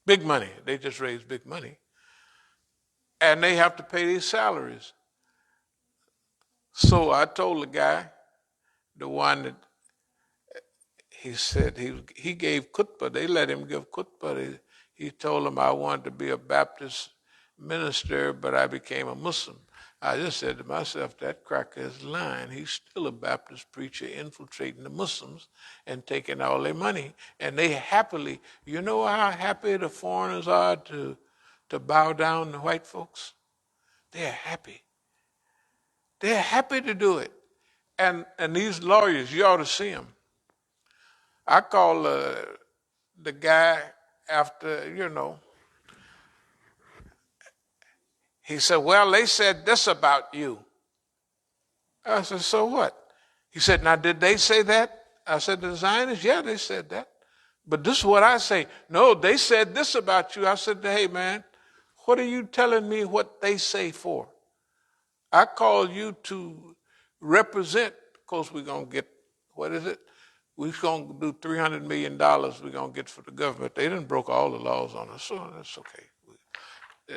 Big money. They just raise big money. And they have to pay these salaries. So I told the guy, the one that he said he gave khutbah. They let him give khutbah. He told them I wanted to be a Baptist minister, but I became a Muslim. I just said to myself, that cracker is lying. He's still a Baptist preacher infiltrating the Muslims and taking all their money. And they happily, you know how happy the foreigners are to bow down to white folks? They're happy. They're happy to do it. And these lawyers, you ought to see them. I call the guy after, he said, well, they said this about you. I said, so what? He said, now, did they say that? I said, the Zionists, yeah, they said that. But this is what I say. No, they said this about you. I said, hey, man, what are you telling me what they say for? I call you to represent, because we're going to get, what is it? We're going to do $300 million we're going to get for the government. They didn't broke all the laws on us, so that's okay.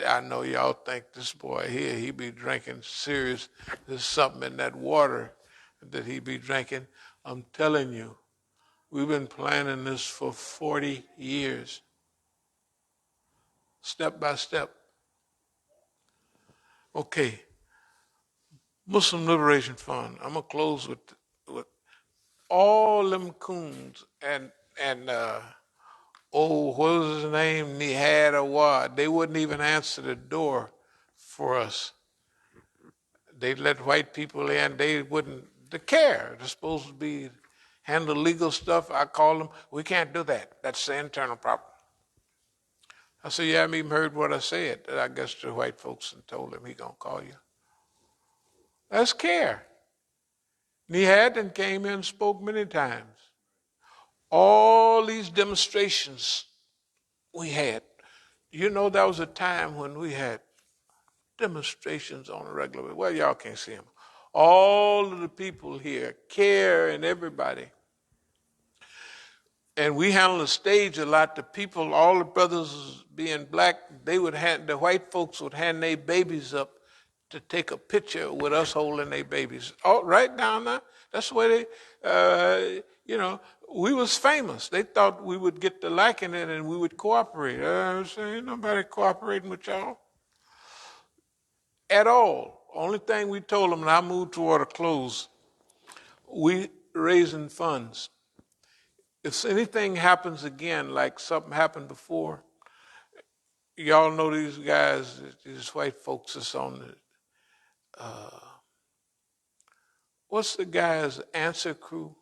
I know y'all think this boy here, he be drinking serious. There's something in that water that he be drinking. I'm telling you, we've been planning this for 40 years, step by step. Okay, Muslim Liberation Fund. I'm gonna close with all them coons and what was his name? Nihad Awad. They wouldn't even answer the door for us. They let white people in. They wouldn't care. They're supposed to be handle legal stuff. I call them. We can't do that. That's the internal problem. I said, you haven't even heard what I said. I guess to white folks and told him he gonna call you. That's care. Nihad and came in and spoke many times. All these demonstrations we had. You know, there was a time when we had demonstrations on a regular basis. Well, y'all can't see them. All of the people here, care and everybody. And we handle the stage a lot. The people, all the brothers being black, the white folks would hand their babies up to take a picture with us holding their babies. Oh, right down there. That's the way they, we was famous. They thought we would get to liking it and we would cooperate. Ain't nobody cooperating with y'all at all. Only thing we told them, and I moved toward a close, we raising funds. If anything happens again, like something happened before, y'all know these guys, these white folks that's on the, what's the guy's answer crew?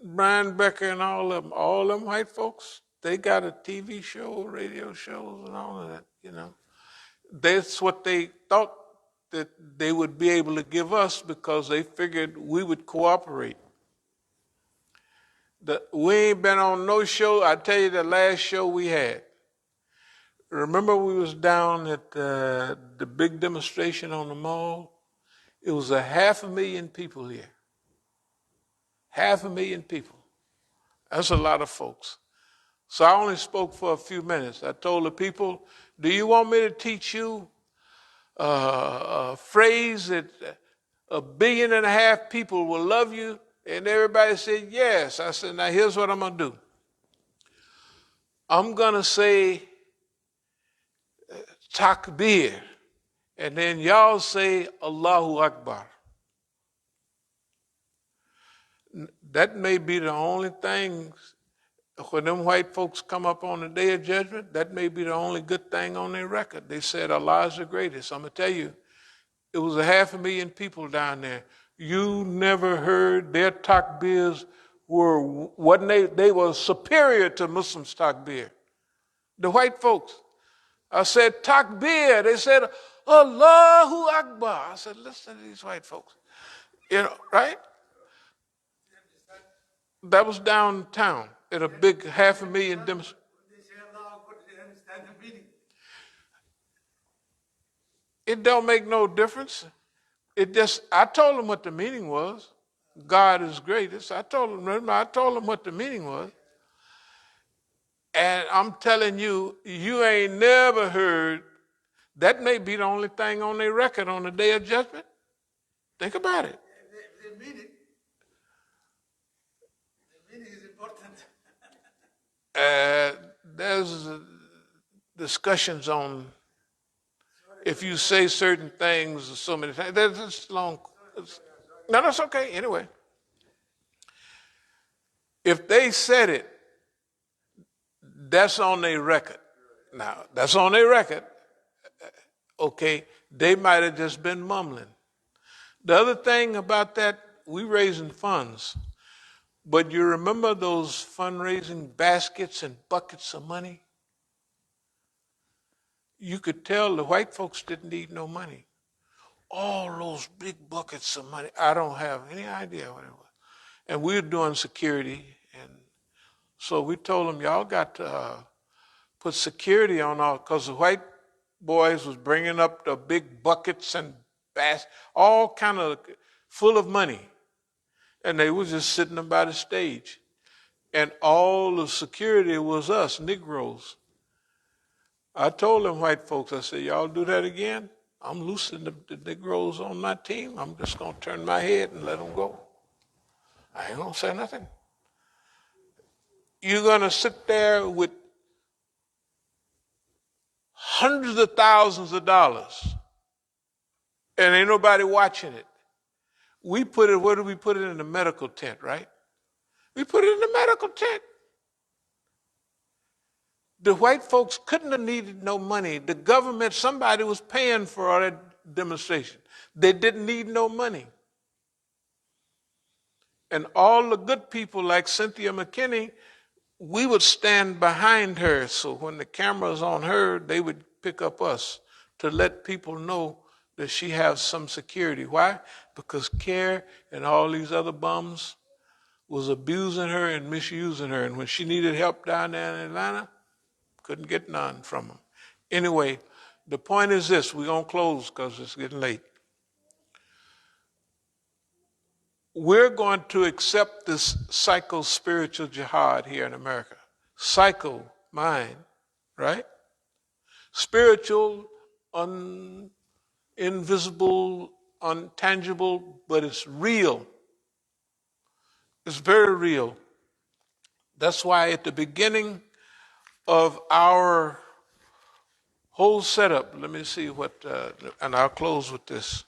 Brian Becker and all them white folks, they got a TV show, radio shows and all of that, That's what they thought that they would be able to give us because they figured we would cooperate. We ain't been on no show. I tell you the last show we had. Remember we was down at the big demonstration on the mall? It was 500,000 people here. 500,000 people. That's a lot of folks. So I only spoke for a few minutes. I told the people, do you want me to teach you a phrase that 1.5 billion people will love you? And everybody said, yes. I said, now here's what I'm going to do. I'm going to say takbir. And then y'all say Allahu Akbar. That may be the only thing, when them white folks come up on the day of judgment, that may be the only good thing on their record. They said Allah is the greatest. I'm going to tell you, it was 500,000 people down there. You never heard their takbirs they were superior to Muslims' takbir. The white folks. I said takbir. They said Allahu Akbar. I said, listen to these white folks. Right? That was downtown at a big 500,000 demonstration. It don't make no difference. I told them what the meaning was. God is greatest. I told them what the meaning was. And I'm telling you, you ain't never heard, that may be the only thing on their record on the Day of Judgment. Think about it. The meaning. The meaning is important. There's discussions on if you say certain things so many times. There's this long. No, that's okay. Anyway, if they said it, that's on their record. Now, that's on their record. Okay, they might have just been mumbling. The other thing about that, we raising funds. But you remember those fundraising baskets and buckets of money? You could tell the white folks didn't need no money. All those big buckets of money, I don't have any idea what it was. And we were doing security, and so we told them, y'all got to put security on all, because the white boys was bringing up the big buckets and baskets, all kind of full of money. And they was just sitting by the stage. And all the security was us, Negroes. I told them white folks, I said, y'all do that again? I'm loosing the Negroes on my team. I'm just going to turn my head and let them go. I ain't going to say nothing. You're going to sit there with hundreds of thousands of dollars and ain't nobody watching it. We put it, where do we put it? In the medical tent, right? We put it in the medical tent. The white folks couldn't have needed no money. The government, somebody was paying for all that demonstration. They didn't need no money. And all the good people like Cynthia McKinney, we would stand behind her. So when the camera's on her, they would pick up us to let people know that she has some security. Why? Because CARE and all these other bums was abusing her and misusing her. And when she needed help down there in Atlanta, couldn't get none from them. Anyway, the point is this. We're going to close because it's getting late. We're going to accept this psycho-spiritual jihad here in America. Psycho, mind, right? Spiritual, invisible, untangible, but it's real. It's very real. That's why at the beginning of our whole setup, let me see what, and I'll close with this.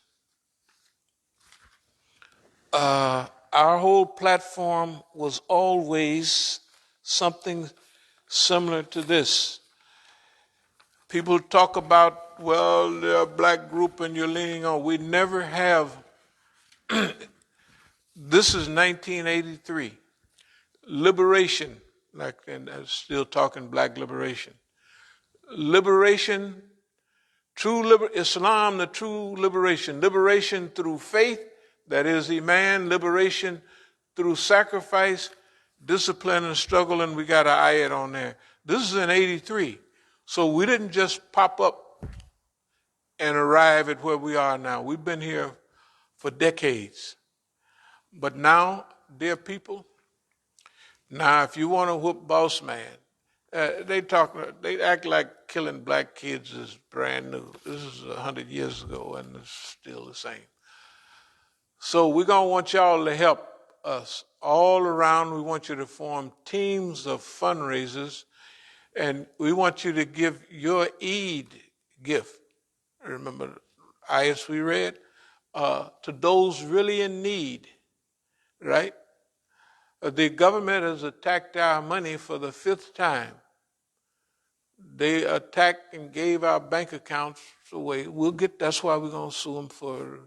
Our whole platform was always something similar to this. People talk about, well, they're a black group and you're leaning on. We never have. This is 1983. Liberation, like, and I'm still talking black liberation. Liberation, Islam, the true liberation. Liberation through faith, that is Iman. Liberation through sacrifice, discipline, and struggle, and we got an ayat on there. This is in 83. So we didn't just pop up and arrive at where we are now. We've been here for decades. But now, dear people, now if you want to whoop boss man, they act like killing black kids is brand new. This is 100 years ago and it's still the same. So we're going to want y'all to help us all around. We want you to form teams of fundraisers, and we want you to give your Eid gift. Remember the ayats we read? To those really in need, right? The government has attacked our money for the 5th time. They attacked and gave our bank accounts away. That's why we're going to sue them for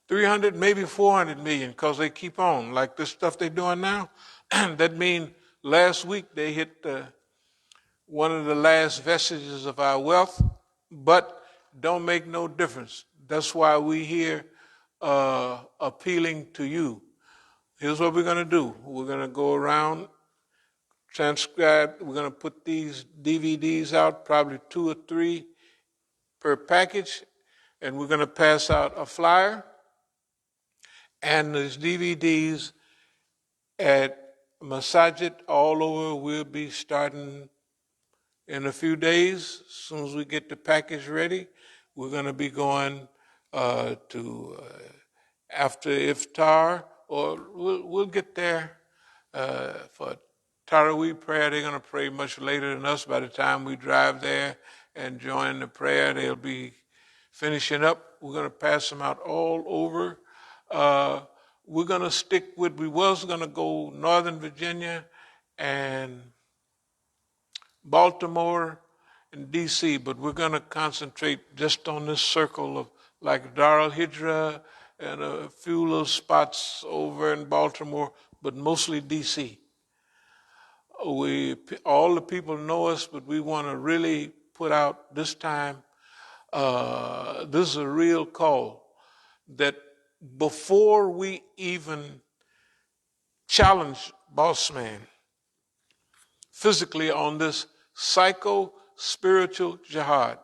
300, maybe 400 million, because they keep on. Like this stuff they're doing now, that means last week they hit one of the last vestiges of our wealth, but don't make no difference. That's why we here appealing to you. Here's what we're going to do. We're going to go around, transcribe. We're going to put these DVDs out, probably 2 or 3 per package, and we're going to pass out a flyer and these DVDs at Masjid all over. We'll be starting in a few days. As soon as we get the package ready, we're going to be going to after iftar, or we'll get there for Taraweeh prayer. They're going to pray much later than us. By the time we drive there and join the prayer, they'll be finishing up. We're going to pass them out all over. We're going to stick with, we was going to go Northern Virginia and Baltimore and D.C., but we're going to concentrate just on this circle of like Dar al-Hijra and a few little spots over in Baltimore, but mostly D.C. All the people know us, but we want to really put out this time, this is a real call, that before we even challenge boss man physically on this psycho-spiritual jihad.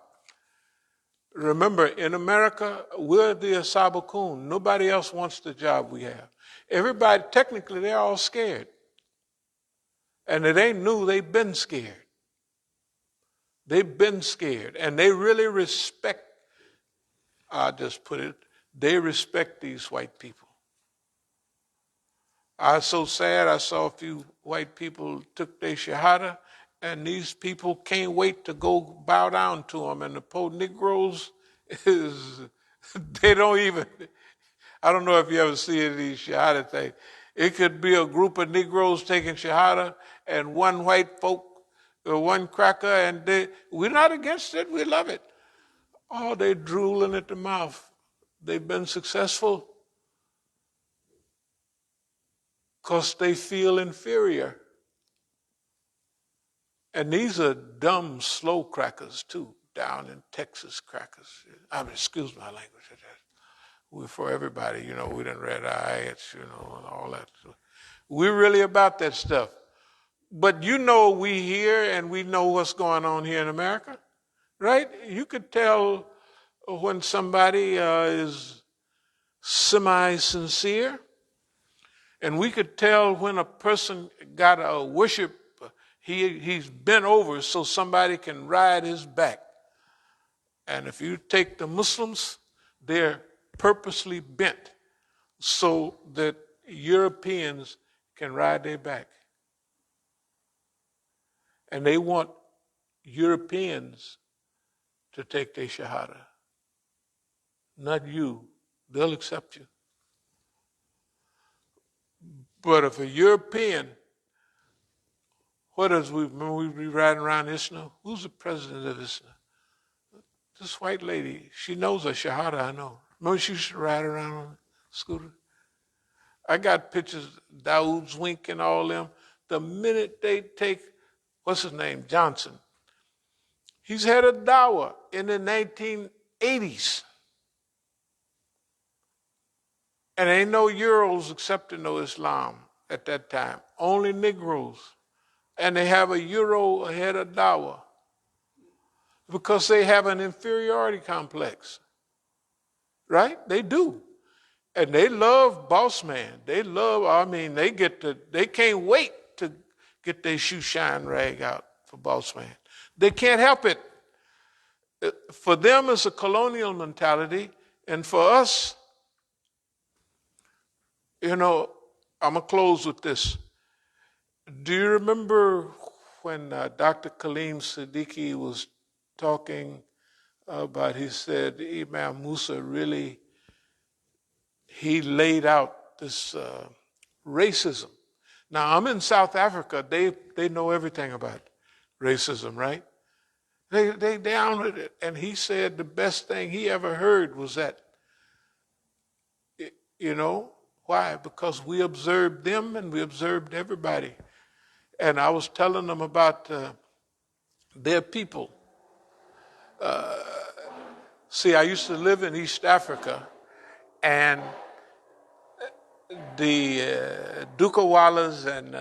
Remember, in America, we're the As-Sabiqun. Nobody else wants the job we have. Everybody, technically, they're all scared. And it ain't new, they've been scared. They've been scared. And they really respect, I'll just put it, they respect these white people. I was so sad, I saw a few white people took their shahada, and these people can't wait to go bow down to them. And the poor Negroes, they don't even, I don't know if you ever see these shahada things. It could be a group of Negroes taking shahada and one white folk, or one cracker, and we're not against it, we love it. Oh, they're drooling at the mouth. They've been successful because they feel inferior. And these are dumb, slow crackers, too, down in Texas crackers. Excuse my language. We're for everybody, we done read ayats, and all that. We're really about that stuff. But we hear and we know what's going on here in America, right? You could tell when somebody is semi-sincere, and we could tell when a person got a worship, he's bent over so somebody can ride his back. And if you take the Muslims, they're purposely bent so that Europeans can ride their back. And they want Europeans to take their shahada. Not you. They'll accept you. But if a European, remember we be riding around ISNA? Who's the president of ISNA? This white lady, she knows her shahada, I know. Remember she used to ride around on a scooter? I got pictures, Daoud Zwink and all them. The minute they take, what's his name, Johnson, he's had a dawah in the 1980s. And ain't no Euros accepting no Islam at that time, only Negroes. And they have a Euro ahead of dawah because they have an inferiority complex, right? They do. And they love boss man. They can't wait to get their shoe shine rag out for boss man. They can't help it. For them, it's a colonial mentality. And for us, I'm going to close with this. Do you remember when Dr. Kaleem Siddiqui was talking about, he said, Imam Musa really, he laid out this racism. Now, I'm in South Africa. They know everything about racism, right? They downed it. And he said the best thing he ever heard was that, why? Because we observed them and we observed everybody. And I was telling them about their people. I used to live in East Africa, and the Dukawalas and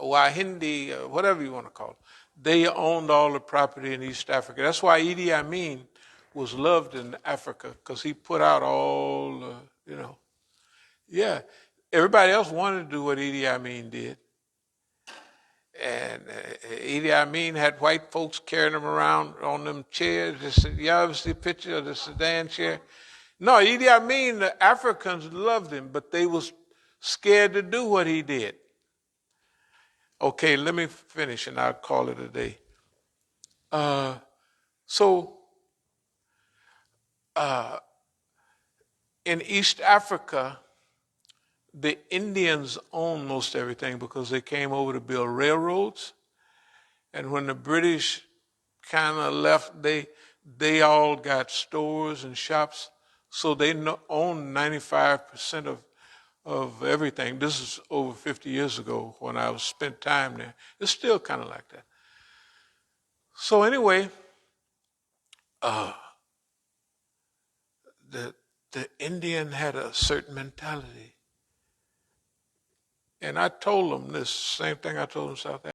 Wahindi, whatever you want to call it, they owned all the property in East Africa. That's why Idi Amin was loved in Africa, because he put out all, Yeah. Everybody else wanted to do what Idi Amin did. And Idi Amin had white folks carrying him around on them chairs. You ever see a picture of the sedan chair? No, Idi Amin, the Africans loved him, but they was scared to do what he did. Okay, let me finish and I'll call it a day. In East Africa, the Indians owned most everything because they came over to build railroads. And when the British kind of left, they all got stores and shops. So they owned 95% of everything. This is over 50 years ago when I spent time there. It's still kind of like that. So anyway, the Indian had a certain mentality. And I told them this same thing I told them in South Africa.